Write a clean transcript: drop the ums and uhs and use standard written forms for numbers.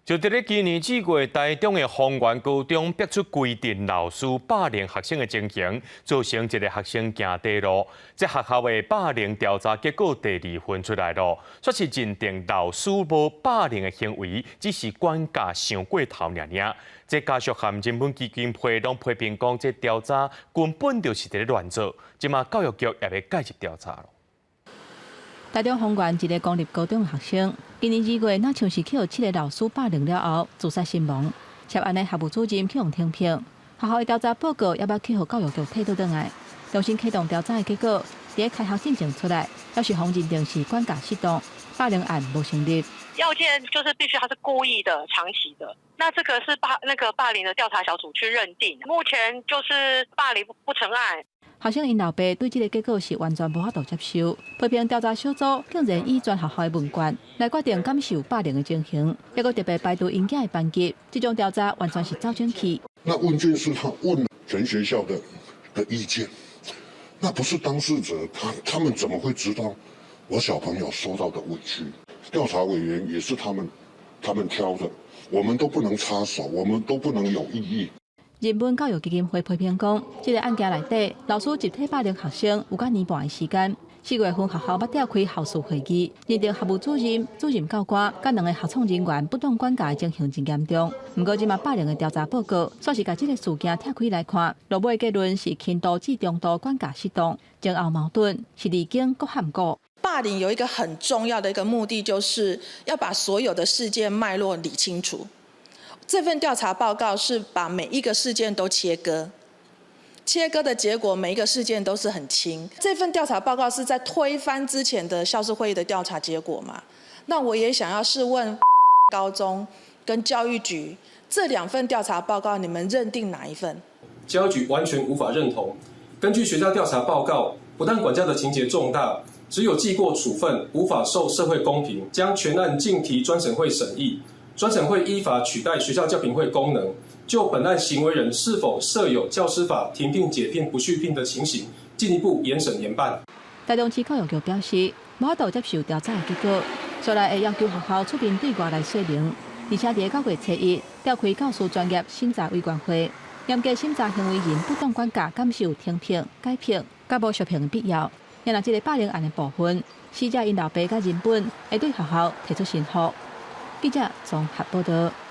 就伫咧今年4月，台中的丰原高中逼出规定老师霸凌学生的情形，造成一个学生行地路。这学校的霸凌调查结果第2份出来了，说是认定老师无霸凌的行为，只是管教上过头尔。这家属和人本基金会拢批评讲，这调查根本就是在乱做。即马教育局也要介入调查了。台中丰原一个公立高中的学生，今年2月，那像是去互7个老师霸凌了后自杀身亡。涉案的学务主任去用听评，学校的调查报告也要去互教育局退倒转来。重新启动调查的结果，在开学进程出来，要是否认定是管教失当，霸凌案无成立。要件就是必须他是故意的、长期的。那这个是霸凌的调查小组去认定，目前就是霸凌不成案。学生因老爸对这个结果是完全无法度接受，批评调查小组竟然依全学校的问卷来决定感受霸凌的情形，还佫特别排除因囝的班级，这种调查完全是走前去。那问卷是他问全学校的意见，那不是当事者，他们怎么会知道我小朋友受到的委屈？调查委员也是他们挑的，我们都不能插手，我们都不能有异议。人本教育基金会批评讲，这个案件内底，老师集体霸凌学生有甲年半的时间。4月份学校要召开校事会议，认定学务主任、主任教官甲2个校创人员不当管教的情形真严重。不过，即马霸凌的调查报告，算是把这个事件拆开来看，落尾结论是轻度至中度管教失当，前后矛盾，是离经各含糊。霸凌有一个很重要的一个目的，就是要把所有的事件脉络理清楚。这份调查报告是把每一个事件都切割的结果，每一个事件都是很轻。这份调查报告是在推翻之前的校事会议的调查结果嘛？那我也想要试问高中跟教育局这2份调查报告，你们认定哪一份？教育局完全无法认同。根据学校调查报告，不但管教的情节重大，只有记过处分，无法受社会公平，将全案逕提专审会审议。专审会依法取代学校教评会功能，就本案行为人是否设有教师法停聘、解聘、不续聘的情形，进一步严审严办。台中市教育局表示，无法度接受调查的结果，所来会要求学校出面对外来说明，而且在9月初1召开教师专业审查委员会，严格审查行为人不当管教感受停评、改评、甲无续评的必要。若这个霸凌案的部分，死者因老爸甲人本会对学校提出申诉。记者综合报道。